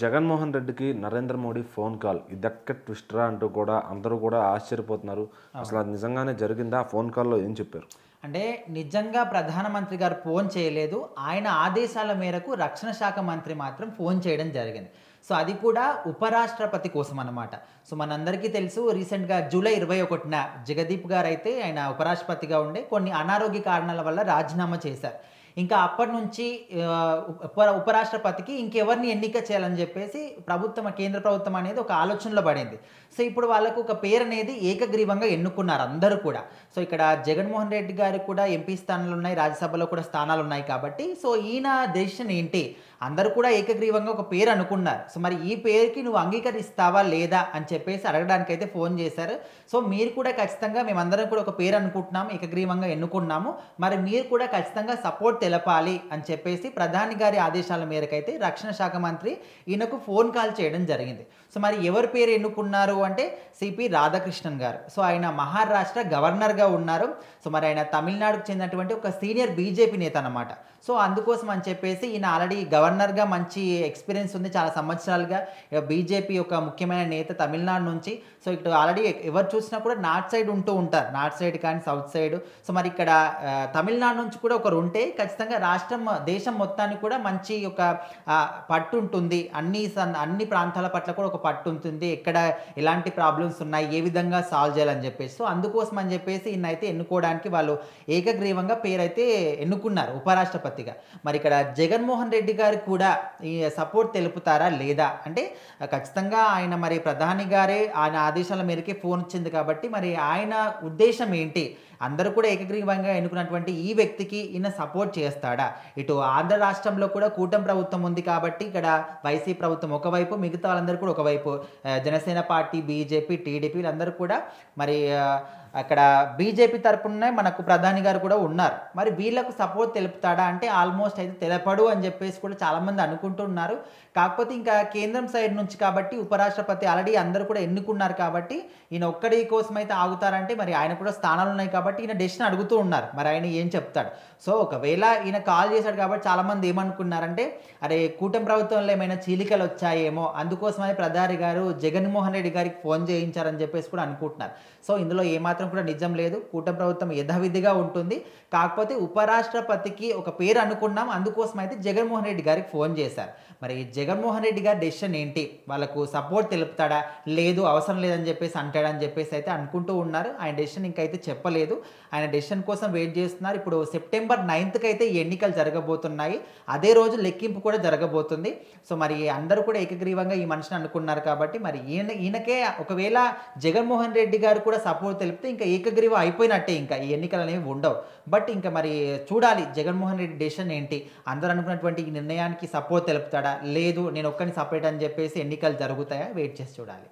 జగన్మోహన్ రెడ్డికి Narendra Modi phone call ఇదెక్క ట్విస్టరా అంటూ కూడా అందరూ కూడా ఆశ్చర్యపోతున్నారు. అసలు అది నిజంగానే జరిగిందా? ఆ ఫోన్ కాల్లో ఏం చెప్పారు? అంటే నిజంగా ప్రధానమంత్రి గారు ఫోన్ చేయలేదు. ఆయన ఆదేశాల మేరకు రక్షణ శాఖ మంత్రి మాత్రం ఫోన్ చేయడం జరిగింది. సో అది కూడా ఉపరాష్ట్రపతి కోసం అన్నమాట. సో మనందరికీ తెలుసు రీసెంట్‌గా జూలై 21న జగదీప్ గారైతే ఆయన ఉపరాష్ట్రపతిగా ఉండే కొన్ని అనారోగ్య కారణాల వల్ల రాజీనామా చేశారు. ఇంకా అప్పటినుంచి ఉపరాష్ట్రపతికి ఇంకెవరిని ఎన్నిక చేయాలని చెప్పేసి కేంద్ర ప్రభుత్వం అనేది ఒక ఆలోచనలో పడింది. సో ఇప్పుడు వాళ్ళకు ఒక పేరు అనేది ఏకగ్రీవంగా ఎన్నుకున్నారు అందరూ కూడా. సో ఇక్కడ జగన్మోహన్ రెడ్డి గారికి కూడా ఎంపీ స్థానాలు ఉన్నాయి, రాజ్యసభలో కూడా స్థానాలు ఉన్నాయి కాబట్టి సో ఈయన డెసిషన్ ఏంటి? అందరూ కూడా ఏకగ్రీవంగా ఒక పేరు అనుకున్నారు. సో మరి ఈ పేరుకి నువ్వు అంగీకరిస్తావా లేదా అని చెప్పేసి అడగడానికైతే ఫోన్ చేశారు. సో మీరు కూడా ఖచ్చితంగా మేమందరం కూడా ఒక పేరు అనుకుంటున్నాము, ఏకగ్రీవంగా ఎన్నుకున్నాము. మరి మీరు కూడా ఖచ్చితంగా సపోర్ట్ తెలపాలి అని చెప్పేసి ప్రధాని గారి ఆదేశాల మేరకైతే రక్షణ శాఖ మంత్రి ఈయనకు ఫోన్ కాల్ చేయడం జరిగింది. సో మరి ఎవరి పేరు ఎన్నుకున్నారు అంటే సిపి రాధాకృష్ణన్ గారు. సో ఆయన మహారాష్ట్ర గవర్నర్గా ఉన్నారు. సో మరి ఆయన తమిళనాడుకు చెందినటువంటి ఒక సీనియర్ బీజేపీ నేత అన్నమాట. సో అందుకోసం అని చెప్పేసి ఈయన ఆల్రెడీ గవర్నర్గా మంచి ఎక్స్పీరియన్స్ ఉంది, చాలా సంవత్సరాలుగా బీజేపీ ఒక ముఖ్యమైన నేత తమిళనాడు నుంచి. సో ఇక్కడ ఆల్రెడీ ఎవరు చూసినా కూడా నార్త్ సైడ్ ఉంటూ ఉంటారు, నార్త్ సైడ్ కానీ సౌత్ సైడ్. సో మరి ఇక్కడ తమిళనాడు నుంచి కూడా ఒకరు ఉంటే ఖచ్చితంగా దేశం మొత్తానికి కూడా మంచి ఒక పట్టు ఉంటుంది, అన్ని ప్రాంతాల పట్ల కూడా ఒక పట్టు ఉంటుంది, ఎక్కడ ఎలాంటి ప్రాబ్లమ్స్ ఉన్నాయి, ఏ విధంగా సాల్వ్ చేయాలని చెప్పేసి. సో అందుకోసం అని చెప్పేసి ఈయన అయితే ఎన్నుకోవడానికి వాళ్ళు ఏకగ్రీవంగా పేరైతే ఎన్నుకున్నారు ఉపరాష్ట్రపతిగా. మరి ఇక్కడ జగన్మోహన్ రెడ్డి గారికి కూడా ఈ సపోర్ట్ తెలుపుతారా లేదా అంటే ఖచ్చితంగా ఆయన మరి ప్రధాని గారే ఆయన ఆదేశాల మేరకే ఫోన్ వచ్చింది కాబట్టి మరి ఆయన ఉద్దేశం ఏంటి? అందరూ కూడా ఏకగ్రీవంగా ఎన్నుకున్నటువంటి ఈ వ్యక్తికి ఈయన సపోర్ట్ చేస్తాడా? ఇటు ఆంధ్ర రాష్ట్రంలో కూడా కూటమి ప్రభుత్వం ఉంది కాబట్టి ఇక్కడ వైసీపీ ప్రభుత్వం ఒకవైపు, మిగతా వాళ్ళందరూ కూడా ఒకవైపు, జనసేన పార్టీ, బీజేపీ, టీడీపీ వీళ్ళందరూ కూడా మరి అక్కడ బీజేపీ తరపునే మనకు ప్రధాని గారు కూడా ఉన్నారు. మరి వీళ్ళకు సపోర్ట్ తెలుపుతాడా అంటే ఆల్మోస్ట్ అయితే తెలపడు అని చెప్పేసి కూడా చాలామంది అనుకుంటున్నారు. కాకపోతే ఇంకా కేంద్రం సైడ్ నుంచి కాబట్టి ఉపరాష్ట్రపతి ఆల్రెడీ అందరూ కూడా ఎన్నుకున్నారు కాబట్టి ఈయన ఒక్కడి కోసం అయితే ఆగుతారంటే మరి ఆయన కూడా స్థానాలు ఉన్నాయి కాబట్టి ఈయన డెసిషన్ అడుగుతూ ఉన్నారు. మరి ఆయన ఏం చెప్తాడు? సో ఒకవేళ ఈయన కాల్ చేశాడు కాబట్టి చాలామంది ఏమనుకున్నారంటే అరే కూటమి ప్రభుత్వంలో ఏమైనా చీలికలు వచ్చాయేమో అందుకోసమని ప్రధాని గారు జగన్మోహన్ రెడ్డి గారికి ఫోన్ చేయించారని చెప్పేసి కూడా అనుకుంటున్నారు. సో ఇందులో ఏమాత్రం కూడా నిజం లేదు. కూటమి ప్రభుత్వం యథావిధిగా ఉంటుంది. కాకపోతే ఉపరాష్ట్రపతికి ఒక పేరు అనుకున్నాం, అందుకోసం అయితే జగన్మోహన్ రెడ్డి గారికి ఫోన్ చేశారు. మరి జగన్మోహన్ రెడ్డి గారి డెసిషన్ ఏంటి? వాళ్ళకు సపోర్ట్ తెలుపుతాడా, లేదు అవసరం లేదని చెప్పేసి అంటాడని చెప్పేసి అయితే అనుకుంటూ ఉన్నారు. ఆయన డెసిషన్ ఇంకైతే చెప్పలేదు. ఆయన డెసిషన్ కోసం వెయిట్ చేస్తున్నారు. ఇప్పుడు సెప్టెంబర్ 9కి అయితే ఎన్నికలు జరగబోతున్నాయి. అదే రోజు లెక్కింపు కూడా జరగబోతుంది. సో మరి అందరూ కూడా ఏకగ్రీవంగా ఈ మనిషిని అనుకున్నారు కాబట్టి మరి ఈయనకే ఒకవేళ జగన్మోహన్ రెడ్డి గారు కూడా సపోర్ట్ తెలిపితే ఇంకా ఏకగ్రీవం అయిపోయినట్టే, ఇంకా ఈ ఎన్నికలు అనేవి ఉండవు. బట్ ఇంకా మరి చూడాలి జగన్మోహన్ రెడ్డి డెసిషన్ ఏంటి? అందరూ అనుకున్నటువంటి ఈ నిర్ణయానికి సపోర్ట్ తెలుపుతాడా, లేదు నేను ఒక్కని సపరేట్ అని చెప్పేసి ఎన్నికలు జరుగుతాయా? వెయిట్ చేసి చూడాలి.